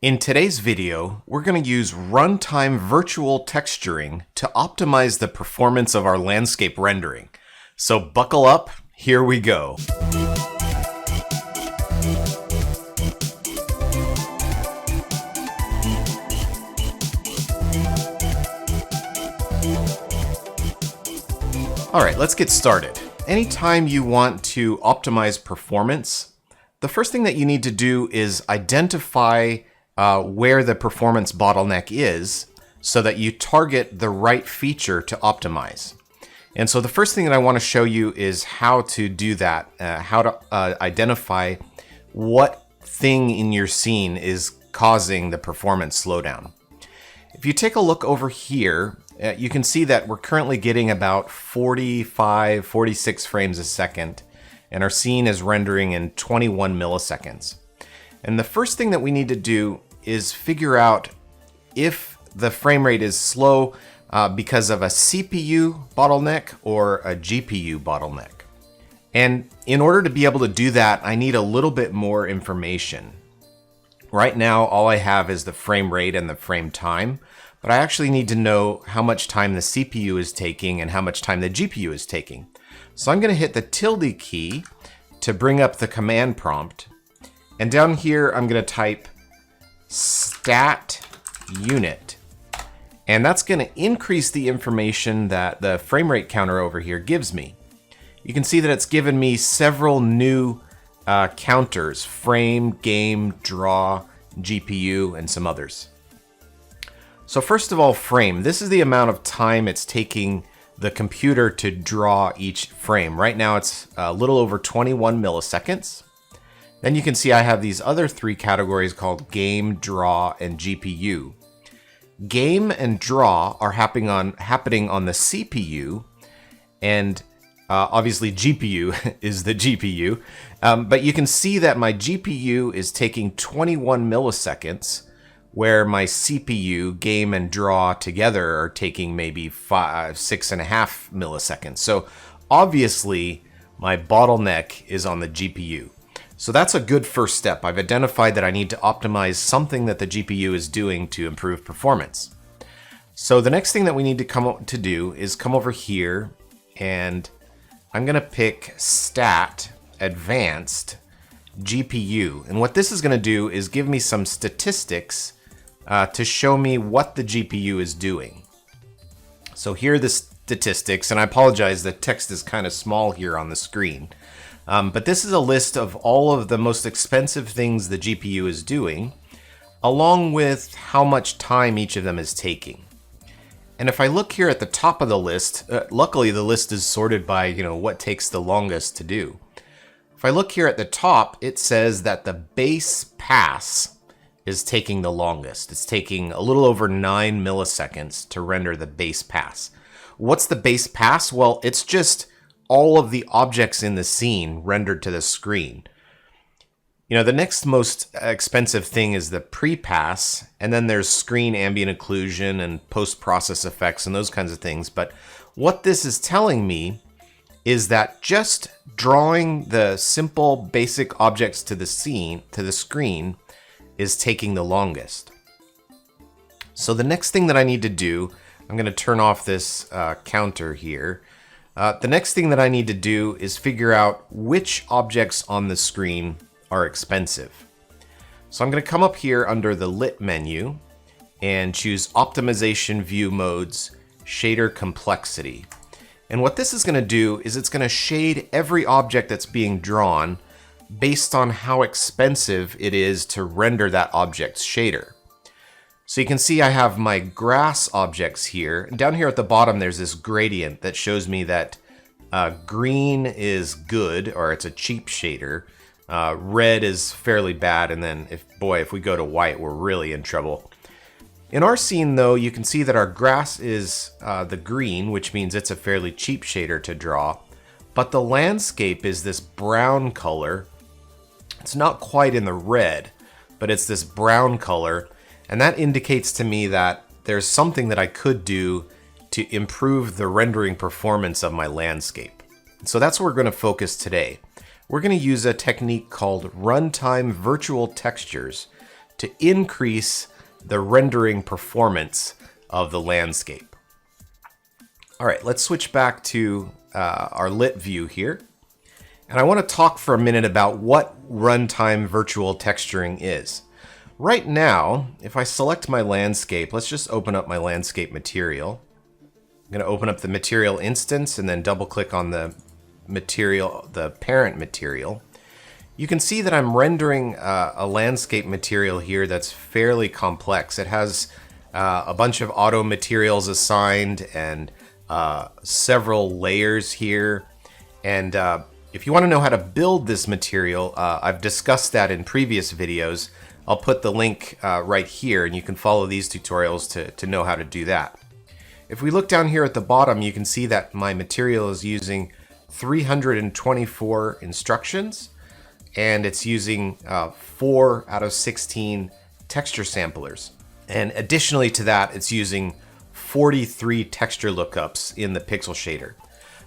In today's video, we're going to use Runtime Virtual Texturing to optimize the performance of our landscape rendering. So buckle up, here we go. All right, let's get started. Anytime you want to optimize performance, the first thing that you need to do is identify where the performance bottleneck is so that you target the right feature to optimize. And so the first thing that I want to show you is how to do that, how to identify what thing in your scene is causing the performance slowdown. If you take a look over here, you can see that we're currently getting about 45, 46 frames a second, and our scene is rendering in 21 milliseconds. And the first thing that we need to do is figure out if the frame rate is slow because of a CPU bottleneck or a GPU bottleneck. And in order to be able to do that, I need a little bit more information. Right now, all I have is the frame rate and the frame time, but I actually need to know how much time the CPU is taking and how much time the GPU is taking. So I'm going to hit the tilde key to bring up the command prompt. And down here, I'm going to type stat unit. And that's going to increase the information that the frame rate counter over here gives me. You can see that it's given me several new counters: frame, game, draw, GPU, and some others. So first of all, frame. This is the amount of time it's taking the computer to draw each frame. Right now it's a little over 21 milliseconds. Then you can see I have these other three categories called game, draw, and GPU. Game and draw are happening on the CPU, and obviously GPU is the GPU. But you can see that my GPU is taking 21 milliseconds, where my CPU, game, and draw together are taking maybe 6.5 milliseconds. So obviously my bottleneck is on the GPU. So that's a good first step. I've identified that I need to optimize something that the GPU is doing to improve performance. So the next thing that we need to come over here, and I'm going to pick Stat Advanced GPU. And what this is going to do is give me some statistics to show me what the GPU is doing. So here are the statistics, and I apologize, the text is kind of small here on the screen. But this is a list of all of the most expensive things the GPU is doing, along with how much time each of them is taking. And if I look here at the top of the list, luckily the list is sorted by what takes the longest to do. If I look here at the top, it says that the base pass is taking the longest. It's taking a little over 9 milliseconds to render the base pass. What's the base pass? Well, it's just all of the objects in the scene rendered to the screen. The next most expensive thing is the pre-pass, and then there's screen ambient occlusion and post-process effects and those kinds of things. But what this is telling me is that just drawing the simple basic objects to the screen is taking the longest. So the next thing that I need to do, I'm going to turn off this counter here. The next thing that I need to do is figure out which objects on the screen are expensive. So I'm going to come up here under the Lit menu and choose Optimization View Modes, Shader Complexity. And what this is going to do is it's going to shade every object that's being drawn based on how expensive it is to render that object's shader. So you can see I have my grass objects here. And down here at the bottom, there's this gradient that shows me that green is good, or it's a cheap shader. Red is fairly bad. And then if we go to white, we're really in trouble. In our scene, though, you can see that our grass is the green, which means it's a fairly cheap shader to draw. But the landscape is this brown color. It's not quite in the red, but it's this brown color. And that indicates to me that there's something that I could do to improve the rendering performance of my landscape. So that's where we're going to focus today. We're going to use a technique called Runtime Virtual Textures to increase the rendering performance of the landscape. All right, let's switch back to our lit view here. And I want to talk for a minute about what runtime virtual texturing is. Right now, if I select my landscape, let's just open up my landscape material. I'm going to open up the material instance and then double click on the material, the parent material. You can see that I'm rendering a landscape material here that's fairly complex. It has a bunch of auto materials assigned and several layers here. And if you want to know how to build this material, I've discussed that in previous videos. I'll put the link right here, and you can follow these tutorials to know how to do that. If we look down here at the bottom, you can see that my material is using 324 instructions, and it's using 4 out of 16 texture samplers. And additionally to that, it's using 43 texture lookups in the pixel shader.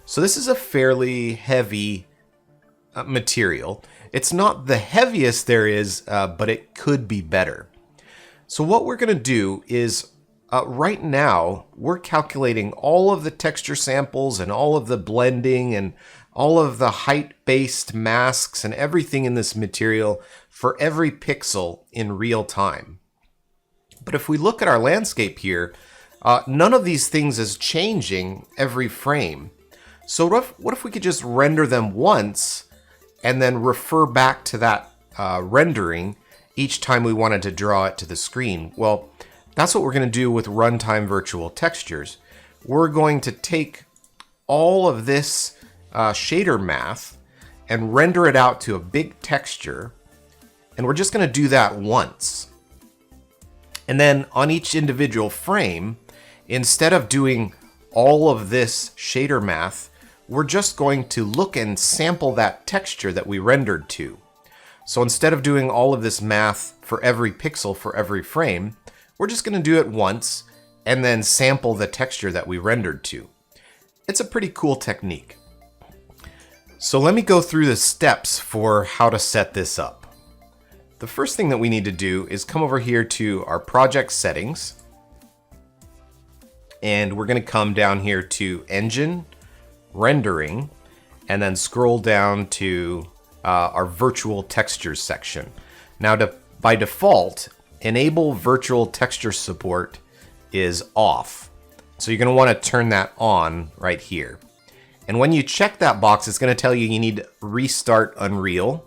So this is a fairly heavy material. It's not the heaviest there is, but it could be better. So what we're going to do is right now we're calculating all of the texture samples and all of the blending and all of the height-based masks and everything in this material for every pixel in real time. But if we look at our landscape here, none of these things is changing every frame. So what if we could just render them once and then refer back to that rendering each time we wanted to draw it to the screen? Well, that's what we're going to do with Runtime Virtual Textures. We're going to take all of this shader math and render it out to a big texture, and we're just going to do that once. And then on each individual frame, instead of doing all of this shader math, we're just going to look and sample that texture that we rendered to. So instead of doing all of this math for every pixel for every frame, we're just going to do it once and then sample the texture that we rendered to. It's a pretty cool technique. So let me go through the steps for how to set this up. The first thing that we need to do is come over here to our project settings, and we're going to come down here to Engine, Rendering, and then scroll down to our Virtual Textures section. Now, by default, Enable Virtual Texture Support is off. So you're going to want to turn that on right here. And when you check that box, it's going to tell you you need to restart Unreal.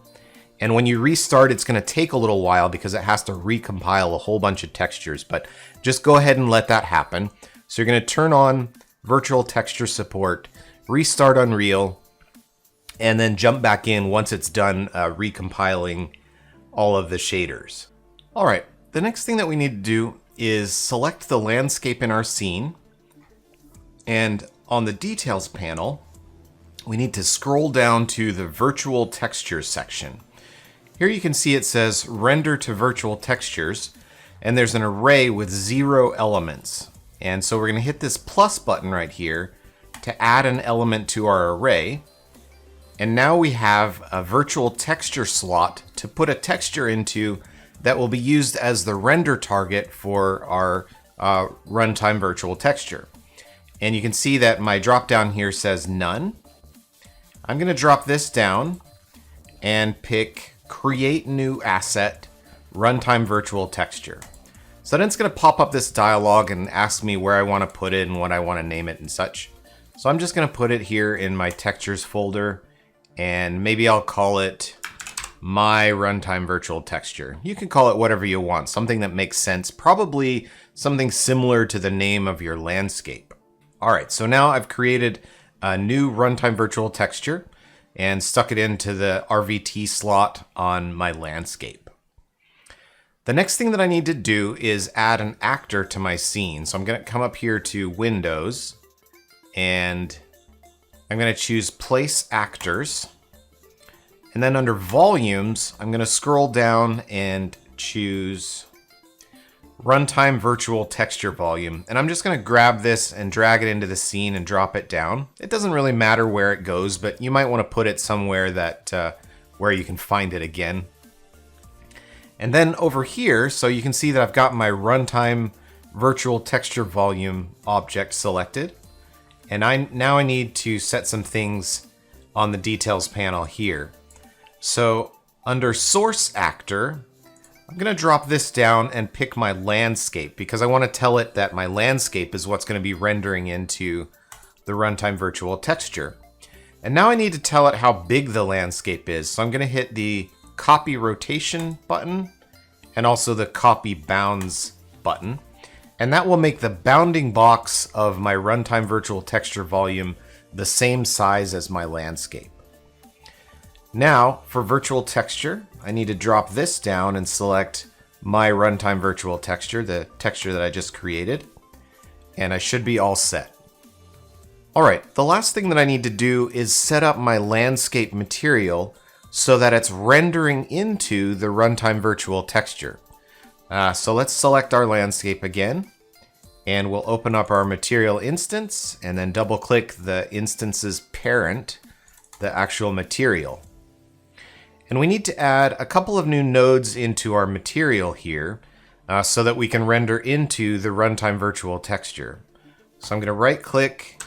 And when you restart, it's going to take a little while because it has to recompile a whole bunch of textures. But just go ahead and let that happen. So you're going to turn on Virtual Texture Support, restart Unreal, and then jump back in once it's done recompiling all of the shaders. All right, the next thing that we need to do is select the landscape in our scene. And on the Details panel, we need to scroll down to the Virtual Textures section. Here you can see it says Render to Virtual Textures, and there's an array with 0 elements. And so we're going to hit this plus button right here to add an element to our array. And now we have a virtual texture slot to put a texture into that will be used as the render target for our Runtime Virtual Texture. And you can see that my drop down here says none. I'm going to drop this down and pick Create New Asset, Runtime Virtual Texture. So then it's going to pop up this dialog and ask me where I want to put it and what I want to name it and such. So I'm just going to put it here in my textures folder, and maybe I'll call it My Runtime Virtual Texture. You can call it whatever you want, something that makes sense, probably something similar to the name of your landscape. All right, so now I've created a new Runtime Virtual Texture and stuck it into the RVT slot on my landscape. The next thing that I need to do is add an actor to my scene. So I'm going to come up here to Windows, and I'm going to choose Place Actors. And then under Volumes, I'm going to scroll down and choose Runtime Virtual Texture Volume. And I'm just going to grab this and drag it into the scene and drop it down. It doesn't really matter where it goes, but you might want to put it somewhere that where you can find it again. And then over here, so you can see that I've got my Runtime Virtual Texture Volume object selected. And now I need to set some things on the details panel here. So under Source Actor, I'm going to drop this down and pick my landscape because I want to tell it that my landscape is what's going to be rendering into the Runtime Virtual Texture. And now I need to tell it how big the landscape is. So I'm going to hit the Copy Rotation button and also the Copy Bounds button. And that will make the bounding box of my Runtime Virtual Texture volume the same size as my landscape. Now, for Virtual Texture, I need to drop this down and select my Runtime Virtual Texture, the texture that I just created, and I should be all set. Alright, the last thing that I need to do is set up my landscape material so that it's rendering into the Runtime Virtual Texture. So let's select our landscape again, and we'll open up our material instance and then double click the instance's parent, the actual material. And we need to add a couple of new nodes into our material here so that we can render into the Runtime Virtual Texture. So I'm going to right click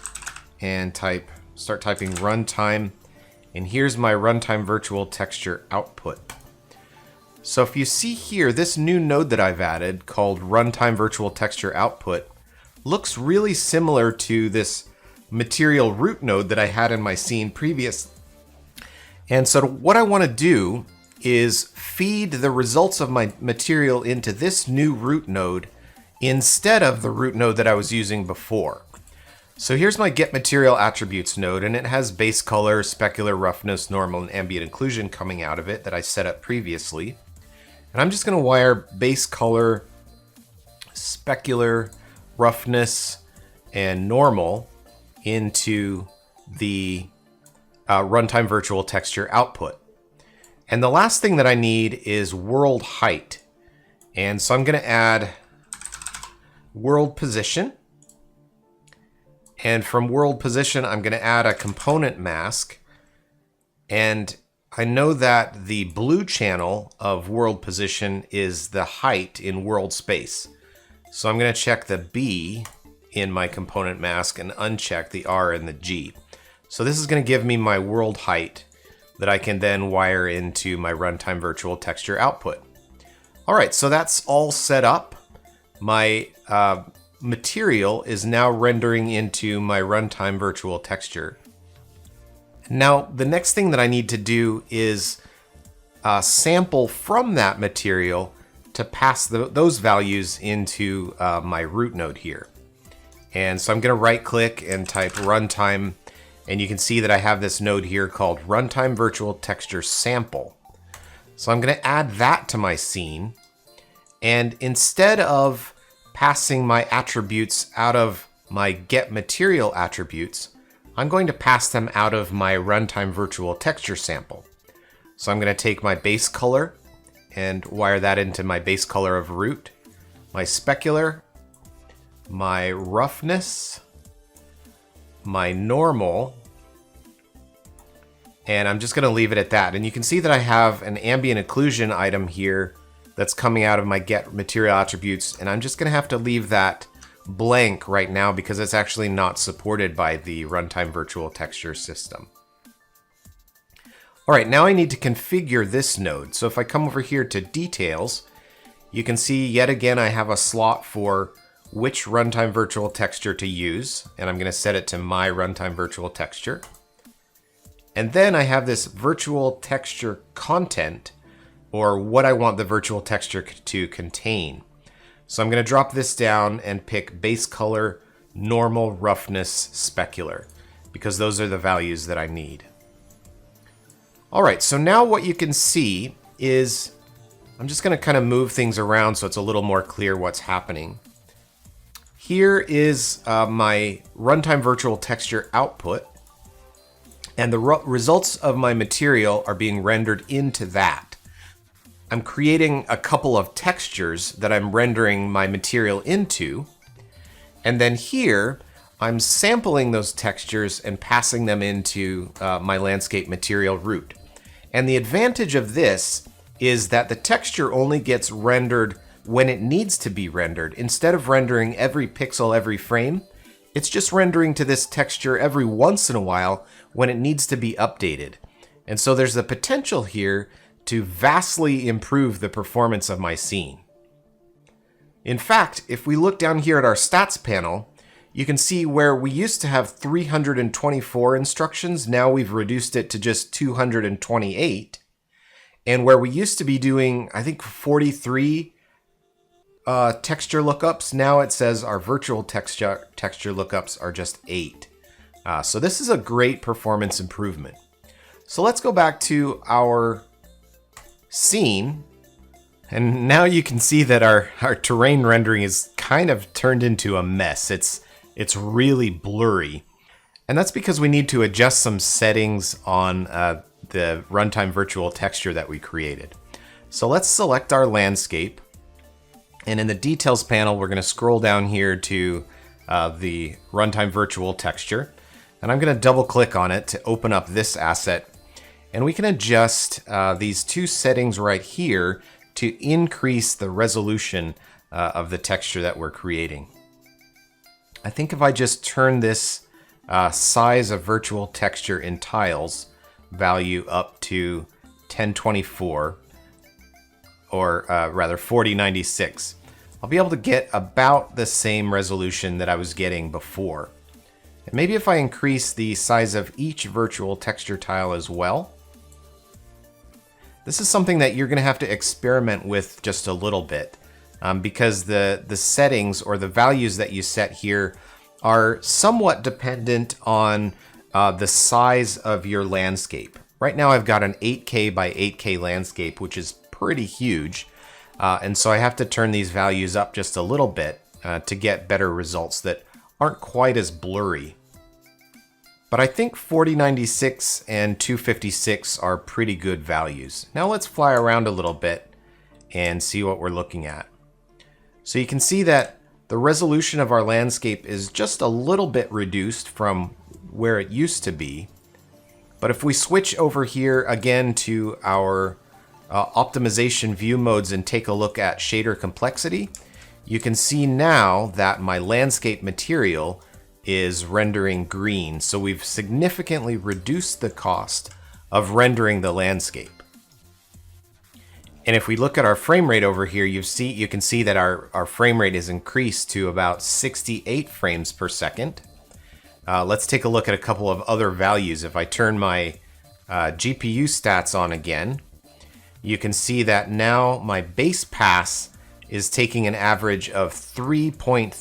and start typing Runtime, and here's my Runtime Virtual Texture output. So if you see here, this new node that I've added called Runtime Virtual Texture Output looks really similar to this material root node that I had in my scene previous. And so what I want to do is feed the results of my material into this new root node instead of the root node that I was using before. So here's my Get Material Attributes node, and it has base color, specular, roughness, normal, and ambient occlusion coming out of it that I set up previously. And I'm just going to wire base color, specular, roughness, and normal into the Runtime Virtual Texture output. And the last thing that I need is world height. And so I'm going to add world position. And from world position, I'm going to add a component mask. And I know that the blue channel of world position is the height in world space. So I'm going to check the B in my component mask and uncheck the R and the G. So this is going to give me my world height that I can then wire into my Runtime Virtual Texture output. All right, so that's all set up. My material is now rendering into my Runtime Virtual Texture. Now, the next thing that I need to do is sample from that material to pass those values into my root node here. And so I'm going to right click and type Runtime, and you can see that I have this node here called Runtime Virtual Texture Sample. So I'm going to add that to my scene, and instead of passing my attributes out of my Get Material attributes, I'm going to pass them out of my Runtime Virtual Texture Sample. So I'm going to take my base color and wire that into my base color of root, my specular, my roughness, my normal, and I'm just going to leave it at that. And you can see that I have an ambient occlusion item here that's coming out of my Get Material attributes, and I'm just going to have to leave that blank right now because it's actually not supported by the Runtime Virtual Texture system. All right, now I need to configure this node. So if I come over here to Details, you can see yet again I have a slot for which Runtime Virtual Texture to use, and I'm going to set it to my Runtime Virtual Texture. And then I have this Virtual Texture Content, or what I want the virtual texture to contain. So I'm going to drop this down and pick base color, normal, roughness, specular, because those are the values that I need. All right, so now what you can see is, I'm just going to kind of move things around so it's a little more clear what's happening. Here is my Runtime Virtual Texture output, and the results of my material are being rendered into that. I'm creating a couple of textures that I'm rendering my material into, and then here I'm sampling those textures and passing them into my landscape material root. And the advantage of this is that the texture only gets rendered when it needs to be rendered. Instead of rendering every pixel every frame, it's just rendering to this texture every once in a while when it needs to be updated. And so there's the potential here to vastly improve the performance of my scene. In fact, if we look down here at our stats panel, you can see where we used to have 324 instructions, now we've reduced it to just 228. And where we used to be doing, I think, 43 texture lookups, now it says our virtual texture lookups are just 8. So this is a great performance improvement. So let's go back to our scene. And now you can see that our terrain rendering is kind of turned into a mess. It's really blurry. And that's because we need to adjust some settings on the Runtime Virtual Texture that we created. So let's select our landscape. And in the details panel, we're going to scroll down here to the Runtime Virtual Texture. And I'm going to double click on it to open up this asset. And we can adjust these two settings right here to increase the resolution of the texture that we're creating. I think if I just turn this size of virtual texture in tiles value up to 1024, or rather 4096, I'll be able to get about the same resolution that I was getting before. And maybe if I increase the size of each virtual texture tile as well. This is something that you're going to have to experiment with just a little bit, because the settings or the values that you set here are somewhat dependent on the size of your landscape. Right now I've got an 8K by 8K landscape, which is pretty huge, and so I have to turn these values up just a little bit to get better results that aren't quite as blurry. But I think 4096 and 256 are pretty good values. Now let's fly around a little bit and see what we're looking at. So you can see that the resolution of our landscape is just a little bit reduced from where it used to be. But if we switch over here again to our optimization view modes and take a look at shader complexity, you can see now that my landscape material is rendering green. So we've significantly reduced the cost of rendering the landscape. And if we look at our frame rate over here, you can see that our frame rate is increased to about 68 frames per second. Let's take a look at a couple of other values. If I turn my GPU stats on again, you can see that now my base pass is taking an average of 3.3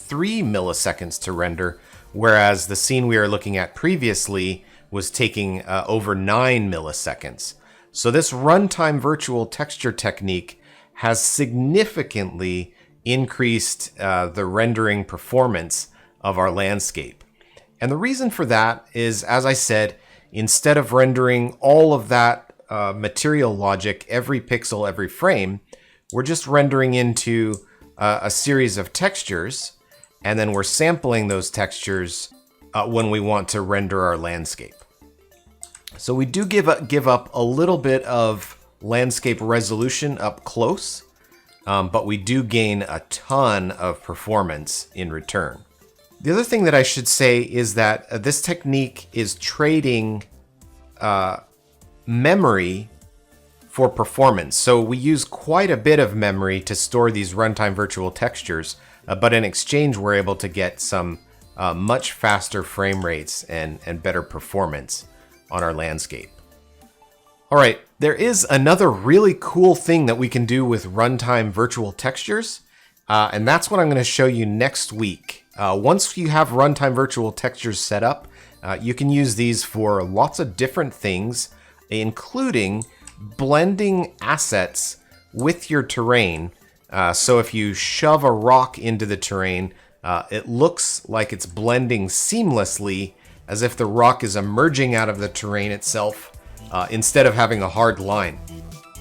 milliseconds to render, whereas the scene we are looking at previously was taking over 9 milliseconds. So this Runtime Virtual Texture technique has significantly increased the rendering performance of our landscape. And the reason for that is, as I said, instead of rendering all of that material logic every pixel, every frame, we're just rendering into a series of textures, and then we're sampling those textures when we want to render our landscape. So we do give up a little bit of landscape resolution up close, but we do gain a ton of performance in return. The other thing that I should say is that this technique is trading memory for performance. So we use quite a bit of memory to store these Runtime Virtual Textures, but in exchange we're able to get some much faster frame rates and better performance on our landscape. All right, there is another really cool thing that we can do with Runtime Virtual Textures, and that's what I'm going to show you next week. Once you have Runtime Virtual Textures set up, you can use these for lots of different things, including blending assets with your terrain. So if you shove a rock into the terrain, it looks like it's blending seamlessly as if the rock is emerging out of the terrain itself instead of having a hard line.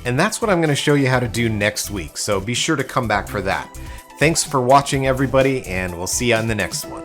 And that's what I'm going to show you how to do next week, so be sure to come back for that. Thanks for watching, everybody, and we'll see you on the next one.